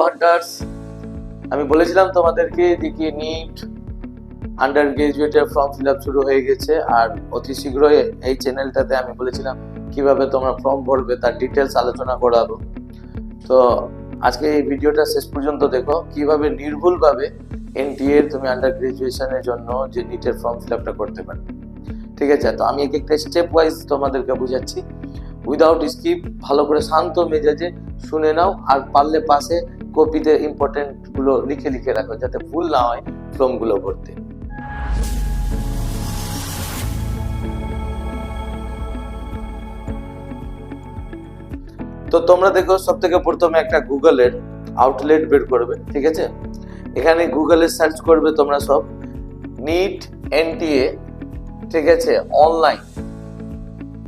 Hunters, আমি বলেছিলাম তোমাদেরকে যে কি নিট আন্ডার গ্রাজুয়েটের ফর্ম ফিল আপ শুরু হয়ে গেছে। আর অতি শীঘ্রই এই চ্যানেলটাতে আমি বলেছিলাম কিভাবে তোমরা ফর্ম ভরবে তার ডিটেলস আলোচনা করাবো। তো আজকে এই ভিডিওটা শেষ পর্যন্ত দেখো কিভাবে নির্ভুলভাবে এনটিএ তুমি আন্ডার গ্রাজুয়েশনের জন্য যে নিটের ফর্ম ফিল আপটা করতে পারবে। ঠিক আছে, তো আমি এক একটা স্টেপ ওয়াইজ তোমাদেরকে বুঝাচ্ছি, উইদাউট স্কিপ। ভালো করে শান্ত মেজাজে শুনে নাও, আর পারলে পাশে কপিতে ইম্পর্টেন্ট গুলো লিখে লিখে রাখো যাতে ভুল না হয় ফর্ম গুলো ভরতে। তো তোমরা দেখো, সব থেকে প্রথমে একটা গুগলের আউটলেট বের করবে। ঠিক আছে, এখানে গুগলে সার্চ করবে তোমরা সব নিট এনটিএ। ঠিক আছে, অনলাইন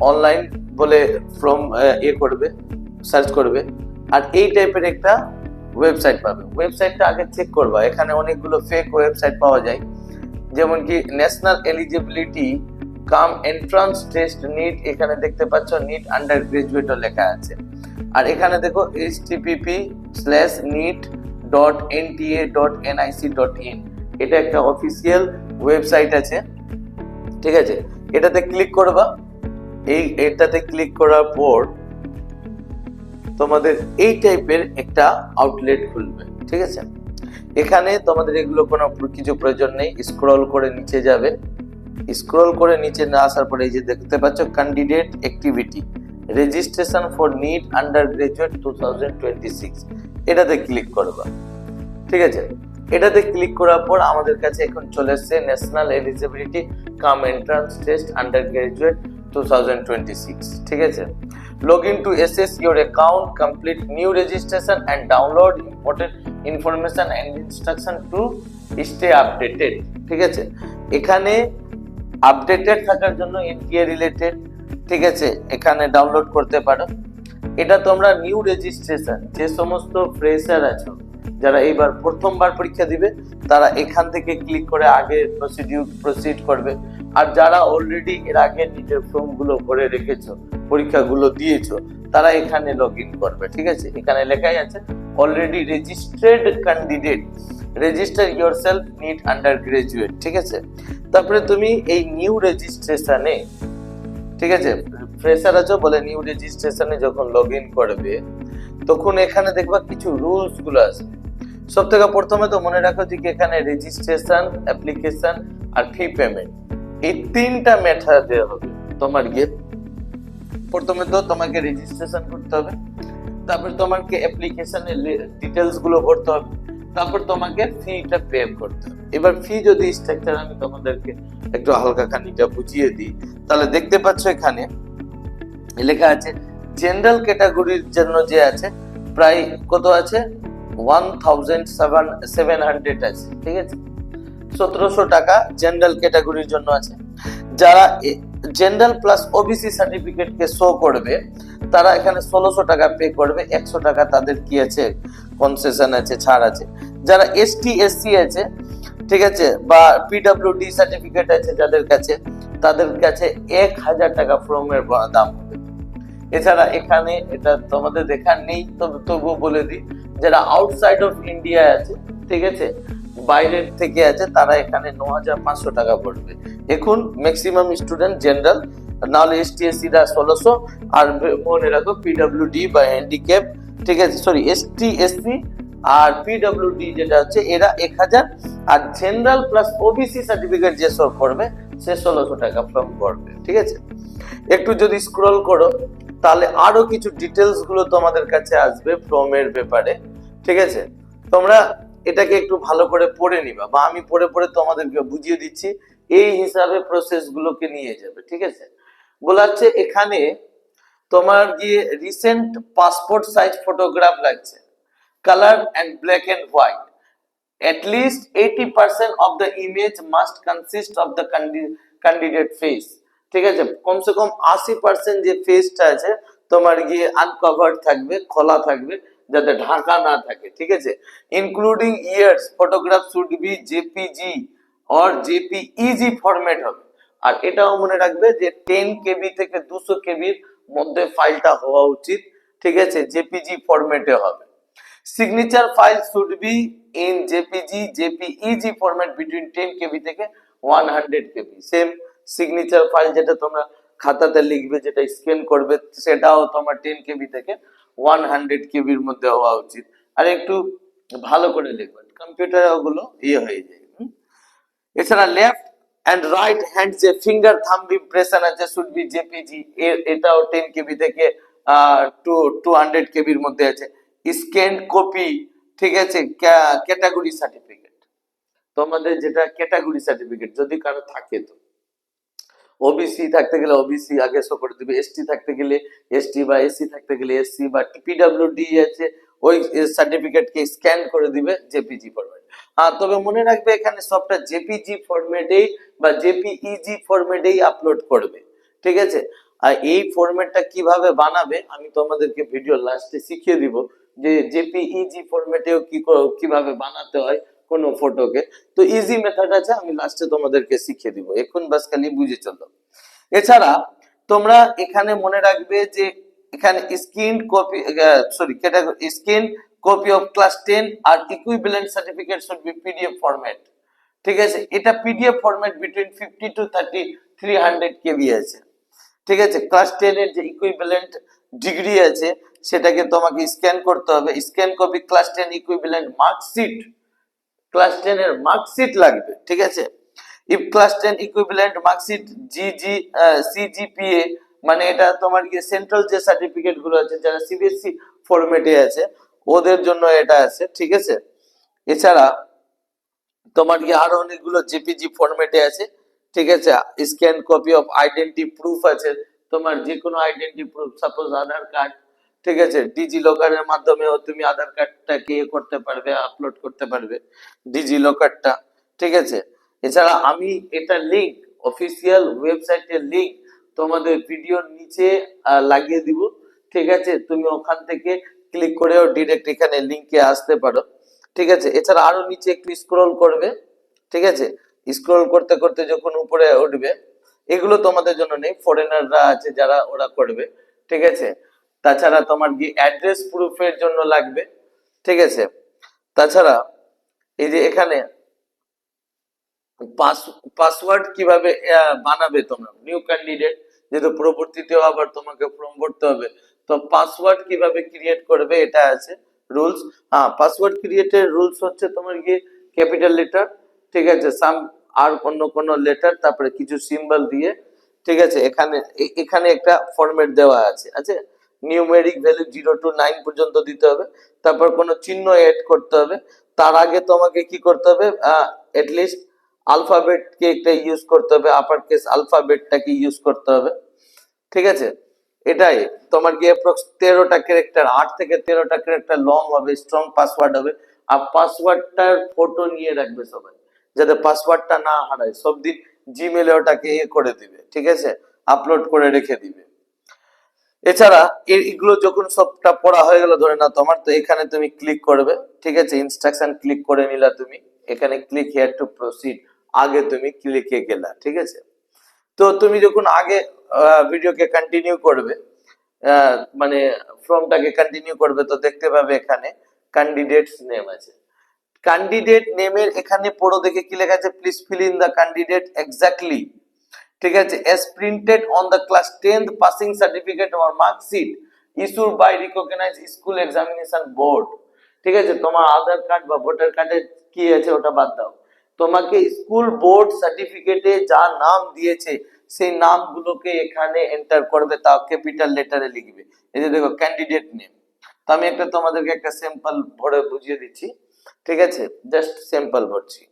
অনলাইন বলে ফর্ম করবে, সার্চ করবে, আর এই টাইপের একটা ওয়েবসাইট পাবে। ওয়েবসাইটটা আগে চেক করবা, এখানে অনেকগুলো ফেক ওয়েবসাইট পাওয়া যায়, যেমন কি national eligibility cum entrance test NEET, এখানে দেখতে পাচ্ছ নিট আন্ডার গ্রাজুয়েটও লেখা আছে। আর এখানে দেখো http:/neet.nta.nic.in, এটা একটা অফিসিয়াল ওয়েবসাইট আছে। ঠিক আছে, এটাতে ক্লিক করবা। এটাতে ক্লিক করার পর তোমাদের এই টাইপের একটা আউটলেট খুলবে। ঠিক আছে, এখানে তোমাদের এগুলো কোনো কিছু প্রয়োজন নেই, স্ক্রল করে নিচে যাবে। স্ক্রল করে নিচে না আসার পরে এই যে দেখতে পাচ্ছ candidate activity registration for NEET undergraduate 2026, এটাতে ক্লিক করবা। ঠিক আছে, এটাতে ক্লিক করার পর আমাদের কাছে এখন চলে এসেছে national eligibility cum entrance test under graduate 2026। ঠিক আছে, log in to assess your account, complete new registration and download important information and instruction to stay updated। ঠিক আছে, এখানে আপডেটেড থাকার জন্য এনটিএ রিলেটেড, ঠিক আছে, এখানে ডাউনলোড করতে পারো। এটা তোমরা নিউ রেজিস্ট্রেশন, যে সমস্ত ফ্রেশার আছো যারা এইবার প্রথমবার পরীক্ষা দিবে, তারা এখান থেকে ক্লিক করে আগে প্রসিড করবে। আর যারা অলরেডি এর আগে নিটের ফর্ম গুলো ভরে রেখেছো, পরীক্ষাগুলো দিয়েছো, তারা এখানে লগ ইন করবে। ঠিক আছে, এখানে লেখাই আছে already registered candidate register yourself NEET undergraduate. ঠিক আছে, তারপরে তুমি এই নিউ রেজিস্ট্রেশনে, ঠিক আছে, ফ্রেশার আছো বলে নিউ রেজিস্ট্রেশনে যখন লগ ইন করবে, তখন এখানে দেখবা কিছু রুলস গুলো আছে। সব থেকে প্রথমে তো মনে রাখো যে এখানে রেজিস্ট্রেশন, অ্যাপ্লিকেশন আর ফি পেমেন্ট, এই তিনটা মেথড দেওয়া হবে তোমার গিয়ে। প্রথমে তো তোমাকে রেজিস্ট্রেশন করতে হবে, তারপর তোমাকে অ্যাপ্লিকেশনের ডিটেলস গুলো ভরতে হবে, তারপর তোমাকে ফিটা পে করতে হবে। এবার ফি যদি স্ট্রাকচার আমি তোমাদেরকে একটু হালকা খানিকটা বুঝিয়ে দিই, তাহলে দেখতে পাচ্ছ এখানে লেখা আছে জেনারেল ক্যাটাগরির জন্য যে আছে প্রায় কত আছে 1700 আছে। ঠিক আছে, 1700 টাকা জেনারেল ক্যাটাগরির জন্য আছে। যারা জেনারেল প্লাস ওবিসি সার্টিফিকেট কে শো করবে, তারা এখানে 1600 টাকা পে করবে। 100 টাকা তাদের কি আছে, কনসেশন আছে, ছাড় আছে। যারা এসটি এসসি আছে, ঠিক আছে, বা পিডব্লিউডি সার্টিফিকেট আছে যাদের কাছে, তাদের কাছে 1000 টাকা ফর্মের দাম হবে। এছাড়া এখানে এটা তোমাদের দেখার নেই, তবুও বলে দিই, যারা আউটসাইড অফ ইন্ডিয়া আছে, ঠিক আছে, বাইরের থেকে আছে, তারা এখানে 9500 টাকা পড়বে। এখন ম্যাক্সিমাম স্টুডেন্ট জেনারেল, নাহলে এসটিএসসি রা 1600, আর মনে রাখো পিডব্লিউডি বা হ্যান্ডিক্যাপ, ঠিক আছে, সরি এসটিএসসি আর পিডব্লিউডি যেটা হচ্ছে এরা 1000, আর জেনারেল প্লাস ওবিসি সার্টিফিকেট যে সব করবে সে 1600 টাকা ফর্ম পড়বে। ঠিক আছে, একটু যদি স্ক্রল করো তাহলে আরো কিছু ডিটেলস গুলো তোমাদের কাছে আসবে ফর্মের ব্যাপারে। ঠিক আছে, তোমরা এটাকে একটু ভালো করে পড়ে নিবা, বা আমি পড়ে পড়ে তোমাদেরকে বুঝিয়ে দিচ্ছি, এই হিসাবে প্রসেস গুলোকে নিয়ে যাবে। ঠিক আছে, বলা হচ্ছে এখানে তোমার গিয়ে রিসেন্ট পাসপোর্ট সাইজ ফটোগ্রাফ লাগছে, colour and black and white, at least 80% of the image must consist of the candidate face। ঠিক আছে, কমসে কম 80% যে ফেসটা আছে তোমার গিয়ে আনকভার্ড থাকবে, খোলা থাকবে, যাতে ঢাকা না থাকে। ঠিক আছে, including years, photograph should be JPG or JPEG format হবে। আর এটাও মনে রাখবে যে 10 কেবি থেকে 200 কেবির মধ্যে ফাইলটা হওয়া উচিত। ঠিক আছে, জেপিজি ফরম্যাটে হবে। Signature file should be in JPG JPEG format between 10 কেবি থেকে 100 কেবি। সেম সিগনেচার ফাইল যেটা তোমরা খাতাতে লিখবে, যেটা স্ক্যান করবে, সেটাও তোমার 10 কেবি থেকে 100 কেবির মধ্যে হওয়া উচিত। আর একটু ভালো করে লিখবে, কম্পিউটারে ওগুলো হয়ে যায়। এছাড়া লেফট অ্যান্ড রাইট হ্যান্ড যে ফিঙ্গার থাম্ব ইমপ্রেশন আছে শুড বি জেপিজি, এটাও 10 কেবি থেকে 200 কেবির মধ্যে আছে। স্ক্যান কপি, ঠিক আছে, ক্যাটাগরি সার্টিফিকেট, তোমাদের যেটা ক্যাটাগরি সার্টিফিকেট যদি কারো থাকে, তো ওবিসি থাকতে গেলে ওবিসি আগে শো করে দিবে, এসটি থাকতে গেলে এসটি, বা এসসি থাকতে গেলে এসসি, বা পিডব্লিউডি আছে ওই সার্টিফিকেটকে স্ক্যান করে দিবে জেপিজি ফরম্যাট। তবে মনে রাখবে এখানে সবটা জেপিজি ফরম্যাটেই বা জেপিইজি ফরম্যাটেই আপলোড করবে, ঠিক আছে। আর এই ফরম্যাটটা কিভাবে বানাবে আমি তোমাদেরকে ভিডিও লাস্টে শিখিয়ে দিব, যে জেপিইজি ফরম্যাটেও কিভাবে বানাতে হয় কোনো ফটোকে। তো ইজি মেথড আছে, আমি লাস্টে তোমাদেরকে শিখিয়ে দিব, এখন বাস খালি বুঝে চলো। এছাড়া তোমরা এখানে মনে রাখবে যে এখানে scan copy, sorry, category scan copy of class 10 আর equivalent certificate should be PDF format, ঠিক আছে। এটা PDF format between 50 to 300 KB আছে, ঠিক আছে। ক্লাস 10 এর যে ইকুইভ্যালেন্ট ডিগ্রি আছে সেটাকে তোমাকে স্ক্যান করতে হবে। Scan copy class 10 equivalent marksheet, class 10 এর মার্কশিট লাগবে, ঠিক আছে। ইফ ক্লাস 10 ইকুইভ্যালেন্ট মার্কশিট জিজি সিজিপিএ, মানে এটা তোমার কি সেন্ট্রাল যে সার্টিফিকেট গুলো আছে যারা সিবিএসসি ফরম্যাটে আছে ওদের জন্য এটা আছে, ঠিক আছে। এছাড়া তোমার কি আরো অনেকগুলো জেপিজি ফরম্যাটে আছে, ঠিক আছে। Scan copy of identity proof আছে, তোমার যে কোনো আইডেন্টি প্রুফ, সাপোজ আধার কার্ড, ঠিক আছে। ডিজি লকারের মাধ্যমেও তুমি আধার কার্ডটাকে করতে পারবে, আপলোড করতে পারবে ডিজি লকারটা, ঠিক আছে। এছাড়া আমি এটা লিংক, অফিসিয়াল ওয়েবসাইটের লিংক তোমাদের ভিডিওর নিচে লাগিয়ে দিব, ঠিক আছে। তুমি ওখান থেকে ক্লিক করেও ডিরেক্ট এখানে লিংকে আসতে পারো, ঠিক আছে। এছাড়া আরো নিচে একটু স্ক্রল করবে, ঠিক আছে। স্ক্রল করতে করতে যখন উপরে উঠবে, এগুলো তোমাদের জন্য নেই, ফরেনাররা আছে যারা ওরা করবে, ঠিক আছে। তাছাড়া তোমার কি অ্যাড্রেস প্রুফের জন্য লাগবে, ঠিক আছে। তাছাড়া এই যে এখানে পাসওয়ার্ড কিভাবে বানাবে তোমরা, নিউ ক্যান্ডিডেট যেহেতু পরবর্তীতেও আবার তোমাকে ফর্ম ভরতে হবে, তো পাসওয়ার্ড কিভাবে ক্রিয়েট করবে এটা আছে রুলস। পাসওয়ার্ড ক্রিয়েটের রুলস হচ্ছে তোমার কি ক্যাপিটাল লেটার, ঠিক আছে, সাম আর অন্য কোন লেটার, তারপরে কিছু সিম্বল দিয়ে, ঠিক আছে। এখানে এখানে একটা ফরম্যাট দেওয়া আছে, আছে নিউমেরিক ভ্যালু 0 টু 9 পর্যন্ত দিতে হবে, তারপর কোনো চিহ্ন এড করতে হবে। তার আগে তোমাকে কি করতে হবে, লিস্ট আলফাবেটকে একটা ইউজ করতে হবে, আপার কেস আলফাবেটটাকে ইউজ করতে হবে, ঠিক আছে। এটাই তোমার কি অ্যাপ্রক্স 13টা ক্যারেক্টার, 8 থেকে 13টা ক্যারেক্টার লং হবে, স্ট্রং পাসওয়ার্ড হবে। আর পাসওয়ার্ডটার ফটো নিয়ে রাখবে সবাই, যাতে পাসওয়ার্ডটা না হারায়। সব দিন জিমেলে ওটাকে করে দিবে, ঠিক আছে, আপলোড করে রেখে দিবে। এছাড়া এগুলো যখন সবটা পড়া হয়ে গেল ধরে না তোমার, তো এখানে তুমি ক্লিক করবে, ঠিক আছে। ইনস্ট্রাকশন ক্লিক করে নিলা তুমি, এখানে ক্লিক হিয়ার টু প্রসিড, আগে তুমি ক্লিকে গেলা, ঠিক আছে। তো তুমি যখন আগে ভিডিওকে কন্টিনিউ করবে, মানে ফর্মটাকে কন্টিনিউ করবে, তো দেখতে পাবে এখানে ক্যান্ডিডেটস নেম আছে। ক্যান্ডিডেট নেমের এখানে পড়ো দেখে কি লেখা আছে, please fill in the candidate exactly, ঠিক আছে, as printed on the class 10th passing certificate or mark sheet issued by recognized school examination board, ঠিক আছে। তোমার আধার কার্ড বা ভোটার কার্ডে কি আছে ওটা বাদ দাও, তোমাকে স্কুল বোর্ড সার্টিফিকেটে যা নাম দিয়েছে সেই নামগুলোকে এখানে এন্টার করবে, তাও ক্যাপিটাল লেটারে লিখবে। এই যে দেখো ক্যান্ডিডেট নেম, তো আমি একটা তোমাদেরকে একটা স্যাম্পল ভরে বুঝিয়ে দিচ্ছি, ঠিক আছে, জাস্ট স্যাম্পল ভরছি।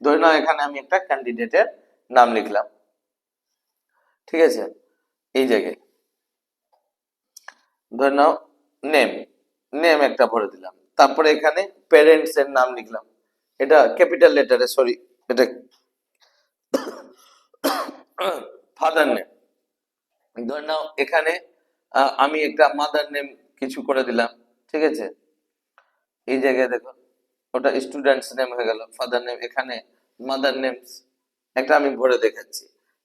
ধরে নাও এখানে আমি একটা ক্যান্ডিডেটের নাম লিখলাম, ঠিক আছে। এই জায়গায় ধরে নাও নেম, নেম একটা ভরে দিলাম, তারপরে এখানে প্যারেন্টস এর নাম লিখলাম, এটা ক্যাপিটাল লেটারে, সরি এটা ফাদার নেম। ধরে নাও এখানে আমি একটা মাদার নেম কিছু করে দিলাম, ঠিক আছে। এই জায়গায় দেখো ওটা স্টুডেন্টস নেম হয়ে গেল, ফাদার নেম, এখানে মাদার নেমস একটা আমি ভরে দেখাচ্ছি।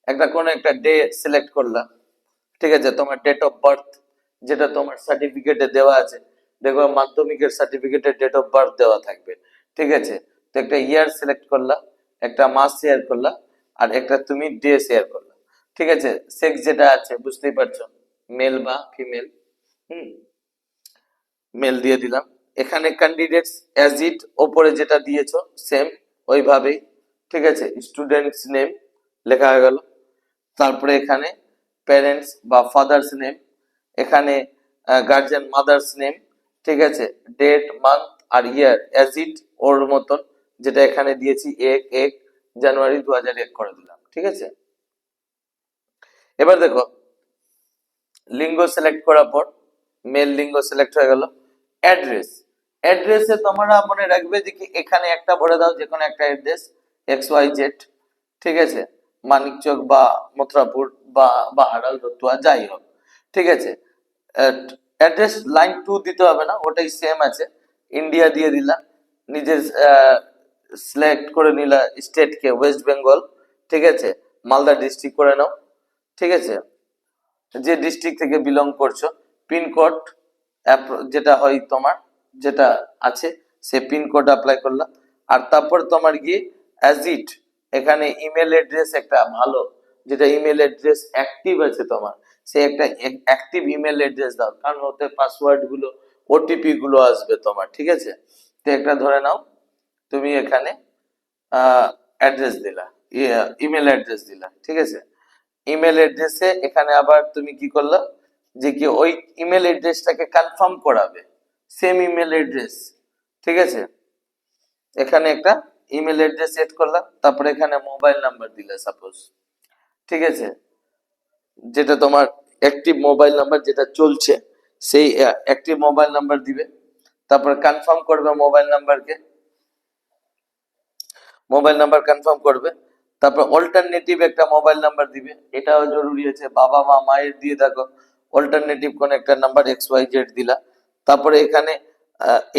একটা কোন একটা ডে সিলেক্ট করলাম, ঠিক আছে, তোমার ডেট অফ বার্থ যেটা তোমার সার্টিফিকেটে দেওয়া আছে দেখো মাধ্যমিকের সার্টিফিকেটের ডেট অফ বার্থ দেওয়া থাকবে, ঠিক আছে। তো একটা ইয়ার সিলেক্ট করলা, একটা মাস শেয়ার করলা, আর একটা তুমি ডে শেয়ার করলা, ঠিক আছে। সেক্স যেটা আছে বুঝতেই পারছো, মেল বা ফিমেল, হুম, মেল দিয়ে দিলাম। এখানে ক্যান্ডিডেটস অ্যাজ ইট ওপরে যেটা দিয়েছো সেম ওইভাবেই, ঠিক আছে। স্টুডেন্টস নেম লেখা হয়ে গেল। তারপরে এখানে প্যারেন্টস বা ফাদার্স নেম, এখানে গার্জিয়ান মাদার্স নেম, ঠিক আছে। ডেট, মান্থ আর ইয়ার অ্যাজ ইট ওর মতন, যেটা এখানে দিয়েছি 1 জানুয়ারি 2001 করে দিলাম, ঠিক আছে। এবার দেখো লিঙ্গ সিলেক্ট করার পর মেল লিঙ্গ সিলেক্ট হয়ে গেল। অ্যাড্রেস, অ্যাড্রেসে তোমরা মনে রাখবে যে কি এখানে একটা ভরে দাও, যে কোনো একটা অ্যাড্রেস XYZ, ঠিক আছে। মানিকচক বা মথুরাপুর বা বাহারাল রতুয়া যাই হোক, ঠিক আছে। অ্যাড্রেস লাইন 2 দিতে হবে না, ওটাই সেম আছে। ইন্ডিয়া দিয়ে দিলা, নিজের সিলেক্ট করে নিলা স্টেটকে ওয়েস্ট বেঙ্গল, ঠিক আছে। মালদা ডিস্ট্রিক্ট করে নাও, ঠিক আছে। যে ডিস্ট্রিক্ট থেকে বিলং করছো, পিনকোড যেটা হয় তোমার যেটা আছে সে পিনকোড অ্যাপ্লাই করলা। আর তারপর তোমার গিয়ে অ্যাজ ইট এখানে ইমেল অ্যাড্রেস একটা ভালো, যেটা ইমেল অ্যাড্রেস অ্যাক্টিভ আছে তোমার, সে একটা অ্যাক্টিভ ইমেল অ্যাড্রেস দাও, কারণ ওতে পাসওয়ার্ড গুলো ওটিপি গুলো আসবে তোমার, ঠিক আছে। তো একটা ধরে নাও তুমি এখানে অ্যাড্রেস দিলা, ইমেল অ্যাড্রেস দিলা, ঠিক আছে। ইমেল অ্যাড্রেসে এখানে আবার তুমি কি করলা, যে কি ওই ইমেল অ্যাড্রেসটাকে কনফার্ম করাবে, সেম ইমেল অ্যাড্রেস, ঠিক আছে। এখানে একটা ইমেল অ্যাড্রেস সেট করলাম, তারপরে এখানে মোবাইল নাম্বার দিলে সাপোজ, ঠিক আছে। যেটা তোমার অ্যাক্টিভ মোবাইল নাম্বার যেটা চলছে সেই অ্যাক্টিভ মোবাইল নাম্বার দিবে, তারপরে কনফার্ম করবে মোবাইল নাম্বারকে, মোবাইল নাম্বার কনফার্ম করবে। তারপর অল্টারনেটিভ একটা মোবাইল নাম্বার দিবে, এটাও জরুরি আছে, বাবা মা মায়ের দিয়ে দেখো অল্টারনেটিভ কোন একটা নাম্বার XYZ দিলা। তারপরে এখানে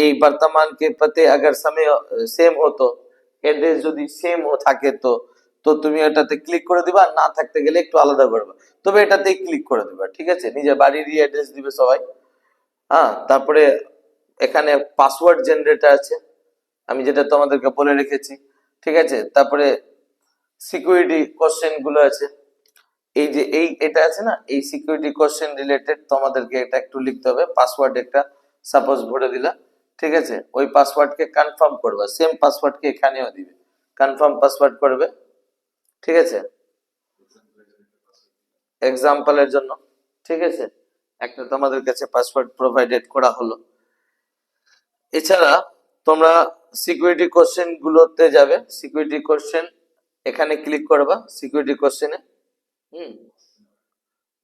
এই বর্তমান के पते अगर समय সেম হতো, এড্রেস যদি সেম থাকে তো তো তুমি এটাতে ক্লিক করে দিবা, আর না থাকতে গেলে একটু আলাদা করবে, তবে এটাতে ক্লিক করে দিবা, ঠিক আছে। নিজের বাড়ির অ্যাড্রেস দিবে সবাই। হ্যাঁ, তারপরে এখানে পাসওয়ার্ড জেনারেটর আছে, আমি যেটা তোমাদেরকে বলে রেখেছি, ঠিক আছে। তারপরে সিকিউরিটি কোশ্চেন গুলো আছে, এই যে এটা আছে না, এই সিকিউরিটি কোশ্চেন রিলেটেড তোমাদেরকে এটা একটু লিখতে হবে। পাসওয়ার্ড একটা সাপোজ ভরে দিলা, ঠিক আছে। ওই পাসওয়ার্ডকে কনফার্ম করবে, সেম পাসওয়ার্ডকে এখানেও দিবে, কনফার্ম পাসওয়ার্ড করবে, ঠিক আছে। এক্সাম্পলের জন্য, ঠিক আছে, একটা তোমাদের কাছে পাসওয়ার্ড প্রোভাইডেড করা হলো। এছাড়া তোমরা সিকিউরিটি কোশ্চেন গুলোতে যাবে, সিকিউরিটি কোশ্চেন এখানে ক্লিক করবা, সিকিউরিটি কোশ্চেনে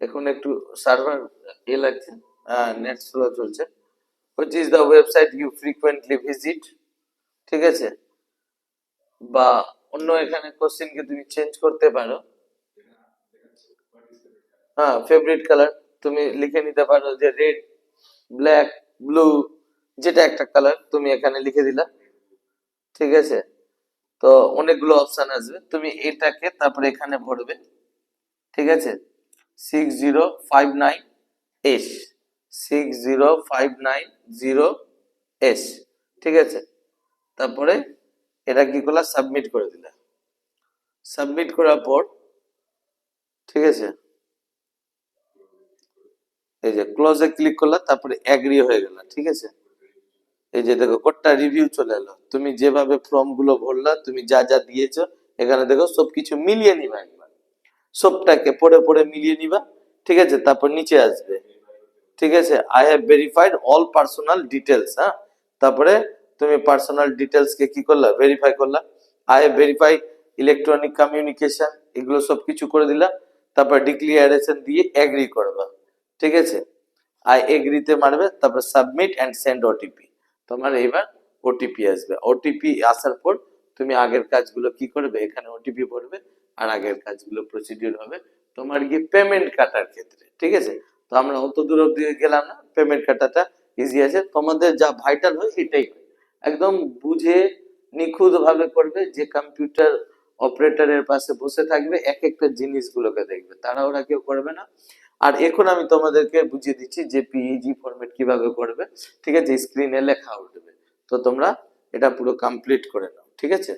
এখন একটু সার্ভার লাগছে, নেট স্লো চলছে। which is the website you frequently visit, ঠিক আছে। বা অন্য এখানে কোশ্চেনকে তুমি চেঞ্জ করতে পারো। হ্যাঁ, ফেভারিট কালার তুমি লিখে নিতে পারো, যে রেড, ব্ল্যাক, ব্লু, যেটা একটা কালার তুমি এখানে লিখে দিলা, ঠিক আছে। তো অনেকগুলো অপশন আসবে, তুমি এটাকে তারপরে এখানে ভরবে, ঠিক আছে। 6059S, 60590S, ঠিক আছে। তারপরে এটা কি করলা, সাবমিট করে দিলা। সাবমিট করার পর, ঠিক আছে, এই যে ক্লোজে ক্লিক করলা, তারপরে এগ্রি হয়ে গেল, ঠিক আছে। এই যে দেখো কোডটা রিভিউ চলে এলো, তুমি যেভাবে ফর্ম গুলো ভরলা, তুমি যা যা দিয়েছো এখানে দেখো সবকিছু মিলিয়ে নিবা একবার, সবটাকে পড়ে পড়ে মিলিয়ে নিবা, ঠিক আছে। তারপর নিচে আসবে, ঠিক আছে, I have verified all personal details. হ্যাঁ, তারপরে তুমি পার্সোনাল ডিটেলস কে কি করলা, ভেরিফাই করলা। I have verified electronic communication, এগুলো সব কিছু করে দিলা। তারপর ডিক্লারেশন দিয়ে এগ্রি করবা, ঠিক আছে। আই এগ্রিতে মারবে, তারপর সাবমিট এন্ড সেন্ড ওটিপি, তোমার এবার ওটিপি আসবে। ওটিপি আসার পর তুমি আগের কাজগুলো কি করবে, এখানে ওটিপি পড়বে, আর আগের কাজগুলো প্রসিডিউর হবে তোমার গিয়ে পেমেন্ট কাটার ক্ষেত্রে, ঠিক আছে। তো আমরা অত দূর অব্দি গেলাম না, পেমেন্ট কাটাটা ইজি আছে। তোমাদের যা ভাইটাল হয় এটাই হয়, একদম বুঝে নিখুঁত ভাবে করবে, যে কম্পিউটার অপারেটরের পাশে বসে থাকবে এক একটা জিনিসগুলোকে দেখবে, তারা ওরা কেউ করবে না। আর এখন আমি তোমাদেরকে বুঝিয়ে দিচ্ছি যে পিএইচজি ফরম্যাট কিভাবে করবে, ঠিক আছে? স্ক্রিনে লেখা উঠবে, তো তোমরা এটা পুরো কমপ্লিট করে নাও, ঠিক আছে?